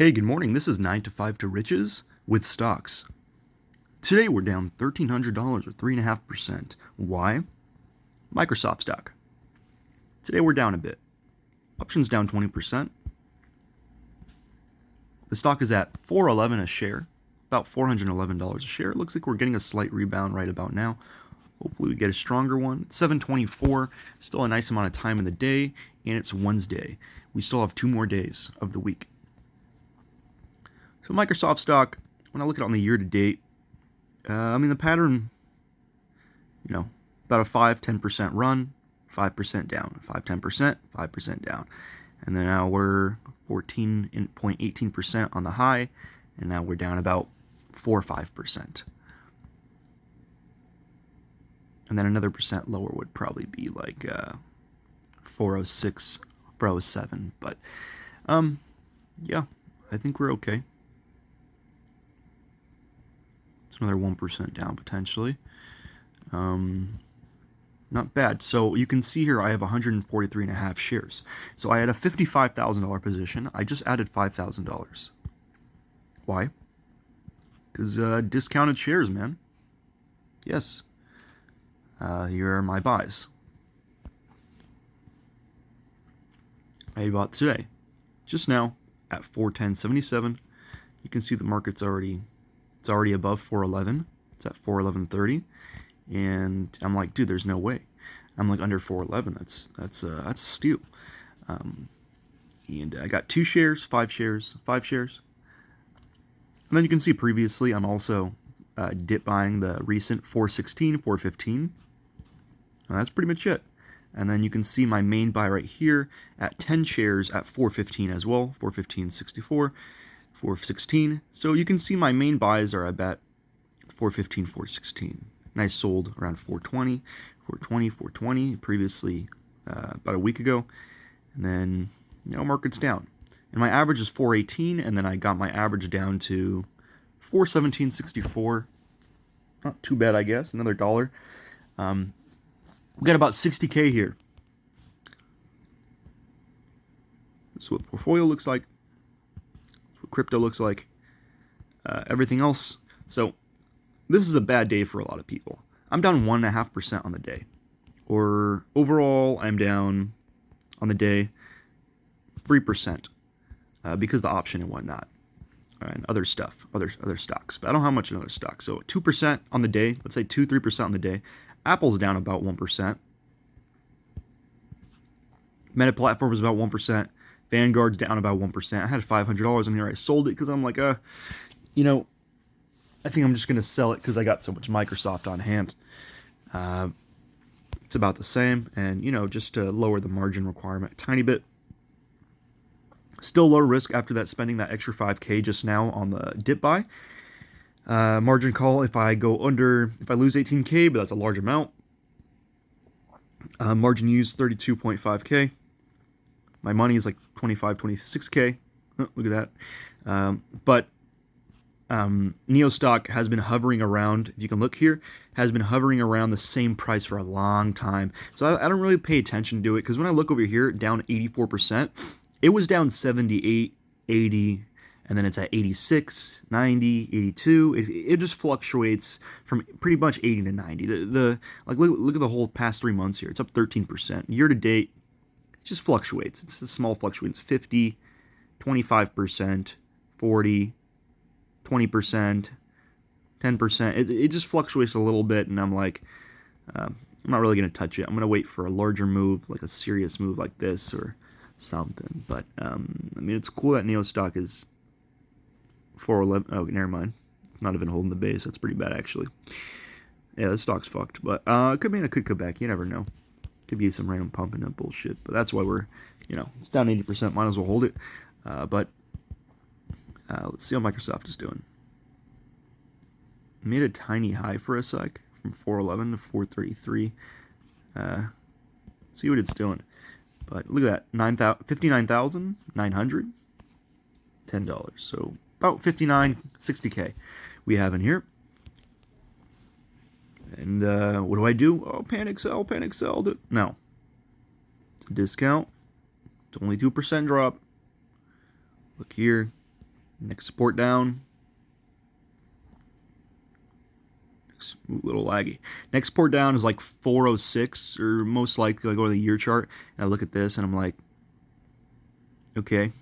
Hey, good morning. This is 9 to 5 to Riches with stocks. Today we're down $1,300 or 3.5%. Why? Microsoft stock. Today we're down a bit. Options down 20%. The stock is at $4.11 a share, about $411 a share. It looks like we're getting a slight rebound right about now. Hopefully we get a stronger one. It's 7:24, still a nice amount of time in the day, and it's Wednesday. We still have 2 more days of the week. So Microsoft stock, when I look at it on the year-to-date, the pattern, about a 5-10% run, 5% down, 5-10%, 5% down. And then now we're 14.18% on the high, and now we're down about 4 or 5%. And then another percent lower would probably be like 406, 407. But, yeah, I think we're okay. It's another 1% down potentially. Not bad. So you can see here I have 143.5 shares. So I had a $55,000 position. I just added $5,000. Why? Because discounted shares, man. Yes. Here are my buys. I bought today, just now at 410.77. You can see the market's already above 411. It's at 411.30, and I'm like, dude, there's no way. I'm like under 411. That's a steal. And I got 2 shares, 5 shares, 5 shares. And then you can see previously I'm also dip buying the recent 416, 415. And that's pretty much it. And then you can see my main buy right here at 10 shares at 415 as well, 415.64, 416. So you can see my main buys are about 415, 416. And I sold around 420, 420, 420 previously about a week ago. And then, market's down. And my average is 418, and then I got my average down to 417.64. Not too bad, I guess. Another dollar. We got about 60K here. This is what portfolio looks like. This is what crypto looks like. Everything else. So this is a bad day for a lot of people. I'm down 1.5% on the day. Or overall, I'm down on the day 3% because of the option and whatnot. And other stuff, other stocks. But I don't have much in other stocks. So 2% on the day. Let's say 2-3% on the day. Apple's down about 1%. Meta Platform is about 1%. Vanguard's down about 1%. I had $500 in here. I sold it because I'm like, I think I'm just going to sell it because I got so much Microsoft on hand. It's about the same. And, just to lower the margin requirement a tiny bit. Still low risk after that, spending that extra 5K just now on the dip buy. Margin call if I lose 18K, but that's a large amount. Margin use 32.5K. My money is like 26K. Oh, look at that. But NEO stock has been hovering around, if you can look here, has been hovering around the same price for a long time. So I don't really pay attention to it because when I look over here, down 84%, it was down 78, 80, and then it's at 86, 90, 82. It just fluctuates from pretty much 80 to 90. Look at the whole past 3 months here. It's up 13%. Year to date, it just fluctuates. It's a small fluctuation. 50, 25%, 40, 20%, 10%. It just fluctuates a little bit, and I'm like, I'm not really going to touch it. I'm going to wait for a larger move, like a serious move like this or something. But, it's cool that NEO stock is 411. Oh, never mind. Not even holding the base. That's pretty bad, actually. Yeah, this stock's fucked. But it could come back. You never know. Could be some random pumping up bullshit. But that's why we're, it's down 80%. Might as well hold it. But let's see how Microsoft is doing. Made a tiny high for a sec from 411 to 433. See what it's doing. But look at that. $59,900. $10. So about 60K we have in here. And what do? Oh, panic sell. No. It's a discount. It's only 2% drop. Look here. Next support down. Ooh, a little laggy. Next support down is like 406, or most likely I go to the year chart and I look at this and I'm like, okay,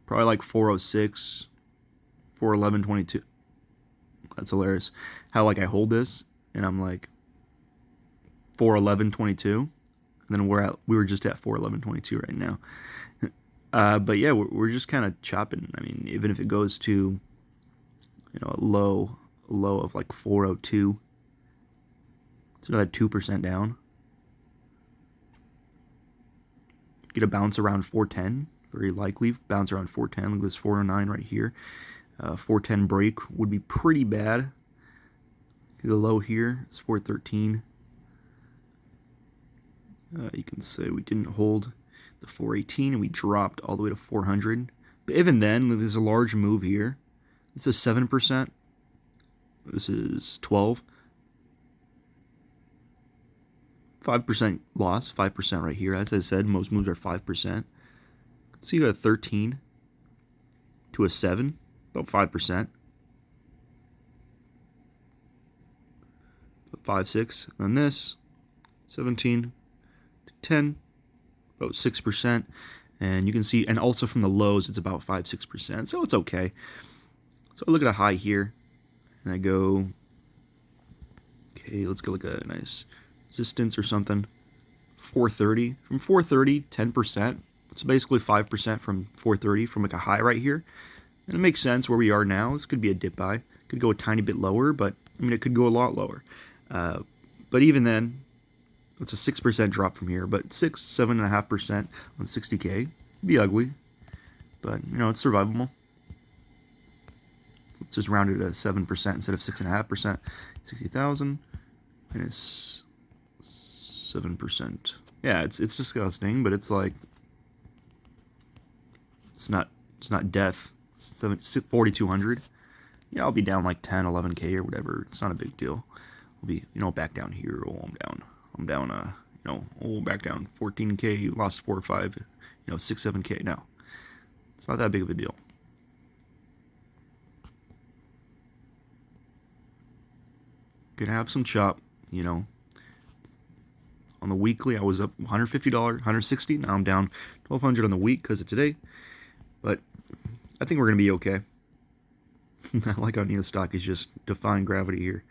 probably like 406, 411.22. That's hilarious. How like I hold this and I'm like 411.22, and then we were just at 411.22 right now. But yeah, we're just kind of chopping. I mean, even if it goes to, a low of like 402, it's another 2% down. Get a bounce around 410, very likely bounce around 410. Look at this 409 right here. 410 break would be pretty bad. The low here is 413. You can say we didn't hold the 418 and we dropped all the way to 400. But even then, there's a large move here. This is 7%. This is 12. 5% loss, 5% right here. As I said, most moves are 5%. So you got a 13 to a 7, about 5%. 5, 6. And this, 17 to 10, about 6%. And you can see, and also from the lows, it's about 5, 6%. So it's okay. So I look at a high here, and I go, okay, let's go look at a nice resistance or something. 430. From 430, 10%. So basically 5% from 430 from like a high right here. And it makes sense where we are now. This could be a dip buy. Could go a tiny bit lower, but I mean, it could go a lot lower. But even then, it's a 6% drop from here. But 7.5% on 60K. It'd be ugly. But, it's survivable. Let's just round it to 7% instead of 6.5%. 60,000 minus 7%. Yeah, it's disgusting, but it's like it's not death. 4,200. Yeah, I'll be down like 10, 11K or whatever. It's not a big deal. I'll be back down here. Oh, I'm down. Back down 14K. Lost 4 or 5. 6, 7K. No, it's not that big of a deal. Could have some chop. On the weekly, I was up $150, $160. Now I'm down $1,200 on the week because of today. But I think we're going to be okay. I like how NEO stock is just defying gravity here.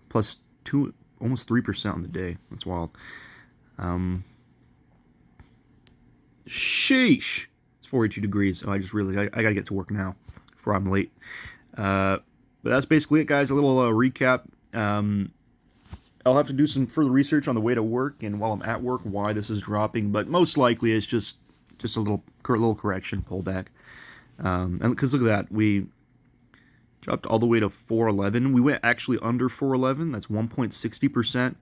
Plus 2, almost 3% on the day. That's wild. Sheesh. It's 42 degrees. So I just really, I got to get to work now before I'm late. But that's basically it, guys. A little recap. I'll have to do some further research on the way to work and while I'm at work why this is dropping, but most likely it's just a little correction pullback. And because look at that, we dropped all the way to 411. We went actually under 411. That's 1.60%,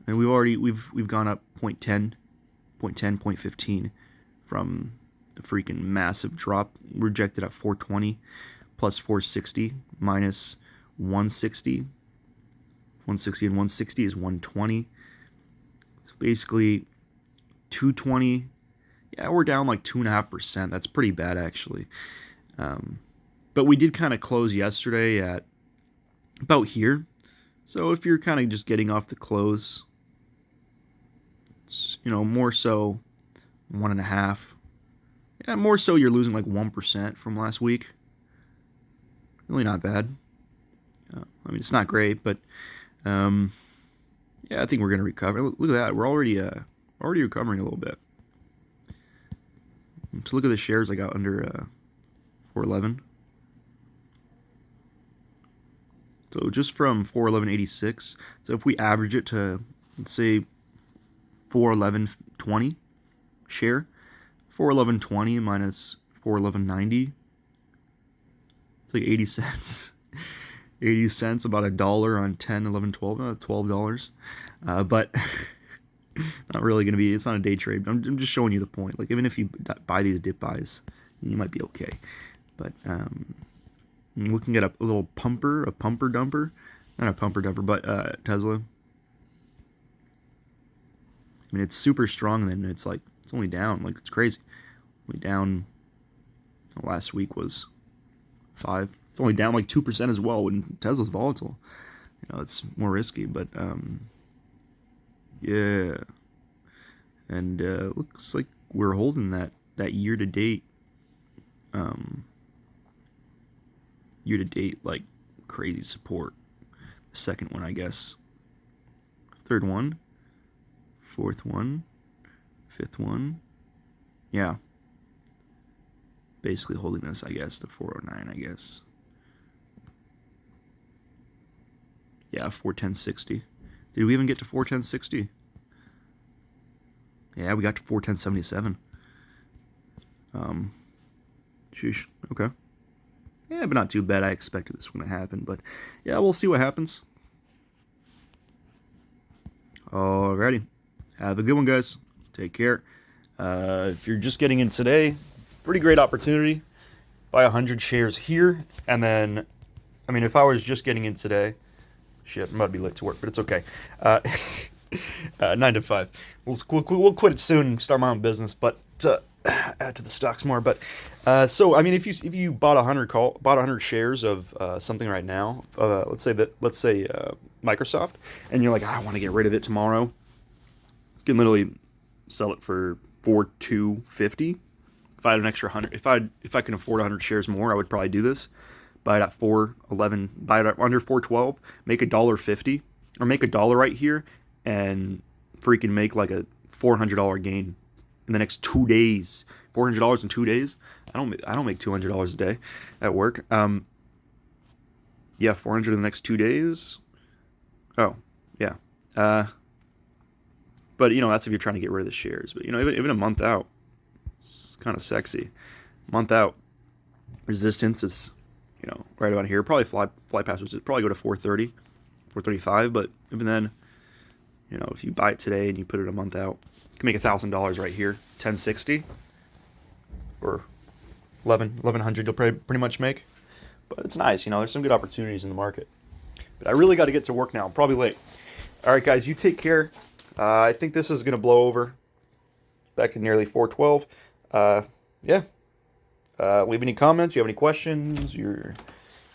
and we've gone up 0.10, 0.15 from a freaking massive drop. Rejected at 420 plus 460 minus 160. 160 and 160 is 120. So basically 220. Yeah, we're down like 2.5%. That's pretty bad, actually. But we did kind of close yesterday at about here. So if you're kind of just getting off the close, it's, more so 1.5. Yeah, more so you're losing like 1% from last week. Really not bad. I mean, it's not great, but yeah, I think we're gonna recover. Look at that. We're already recovering a little bit. So look at the shares I got under 411. So just from 411.86. So if we average it to, let's say, 411.20 share, 411.20 minus 411.90, it's like 80 cents. 80 cents, about $1 on 10, 11, 12, $12. But not really going to be, it's not a day trade. I'm just showing you the point. Like, even if you buy these dip buys, you might be okay. But I'm looking at a little pumper dumper. Not a pumper dumper, but Tesla. I mean, it's super strong, and then it's like, it's only down. Like, it's crazy. Only down Last week was 5. It's only down like 2% as well when Tesla's volatile. It's more risky, but yeah. And looks like we're holding that year to date like crazy support. The second one, I guess. Third one, fourth one, fifth one. Yeah. Basically holding this, I guess, the 409, I guess. Yeah, 410.60. Did we even get to 410.60? Yeah, we got to 410.77. Sheesh. Okay. Yeah, but not too bad. I expected this one to happen, but yeah, we'll see what happens. Alrighty. Have a good one, guys. Take care. If you're just getting in today, pretty great opportunity. Buy 100 shares here, and then, I mean, if I was just getting in today, shit, I'm about to be late to work, but it's okay. 9 to 5. We'll quit it soon and start my own business, but add to the stocks more. But so I mean, if you bought 100 shares of something right now, let's say Microsoft, and you're like, I want to get rid of it tomorrow, you can literally sell it for $4,250. If I had an extra 100, if I can afford 100 shares more, I would probably do this. Buy it at $4.11, buy it at under $4.12, make $1.50, or make $1 right here, and freaking make like a $400 gain in the next 2 days. $400 in 2 days. I don't make $200 a day at work. Yeah, 400 in the next 2 days. Oh, yeah. But that's if you're trying to get rid of the shares. But even a month out, it's kind of sexy. Month out, resistance is right about here. Probably fly past resistance. Probably go to 430, 435. But even then, if you buy it today and you put it a month out, you can make $1,000 right here, 1060 or 1100. You'll pretty much make. But it's nice. There's some good opportunities in the market. But I really got to get to work now. I'm probably late. All right, guys, you take care. I think this is going to blow over back to nearly 412. Yeah. Leave any comments. You have any questions? You're,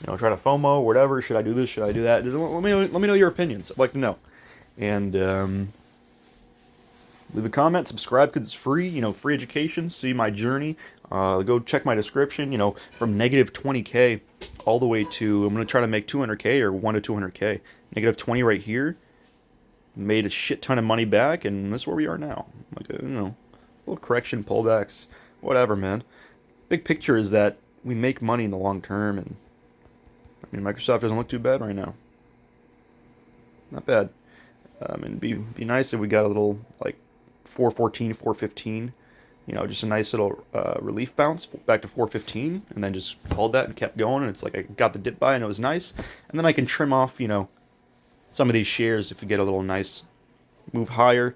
trying to FOMO, whatever. Should I do this? Should I do that? Let me know your opinions. I'd like to know. And leave a comment. Subscribe because it's free. Free education. See my journey. Go check my description. From negative 20K all the way to, I'm going to try to make 200K or 1 to 200K. Negative 20 right here. Made a shit ton of money back, and this is where we are now. Like a, little correction, pullbacks, whatever, man. Big picture is that we make money in the long term, and I mean, Microsoft doesn't look too bad right now. Not bad. And be nice if we got a little like 414, 415. Just a nice little relief bounce back to 415, and then just held that and kept going. And it's like I got the dip buy, and it was nice. And then I can trim off, some of these shares if you get a little nice move higher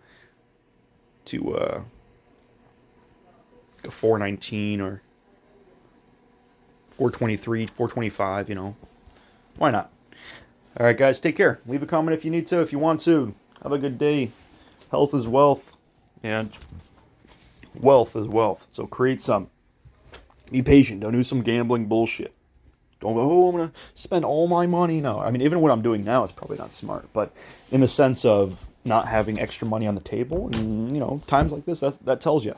to a 419 or 423, 425, Why not? All right, guys, take care. Leave a comment if you need to, if you want to. Have a good day. Health is wealth, and wealth is wealth. So create some. Be patient. Don't do some gambling bullshit. Don't go, I'm going to spend all my money. No, I mean, even what I'm doing now is probably not smart. But in the sense of not having extra money on the table, and, times like this, that tells you.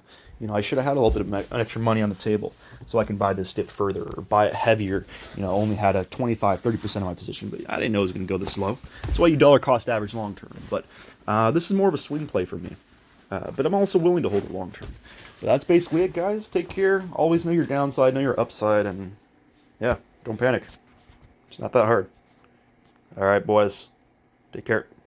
I should have had a little bit of extra money on the table so I can buy this dip further or buy it heavier. Only had a 25, 30% of my position, but I didn't know it was going to go this low. That's why you dollar cost average long term. But this is more of a swing play for me. But I'm also willing to hold it long term. But that's basically it, guys. Take care. Always know your downside, know your upside, and yeah, don't panic. It's not that hard. All right, boys. Take care.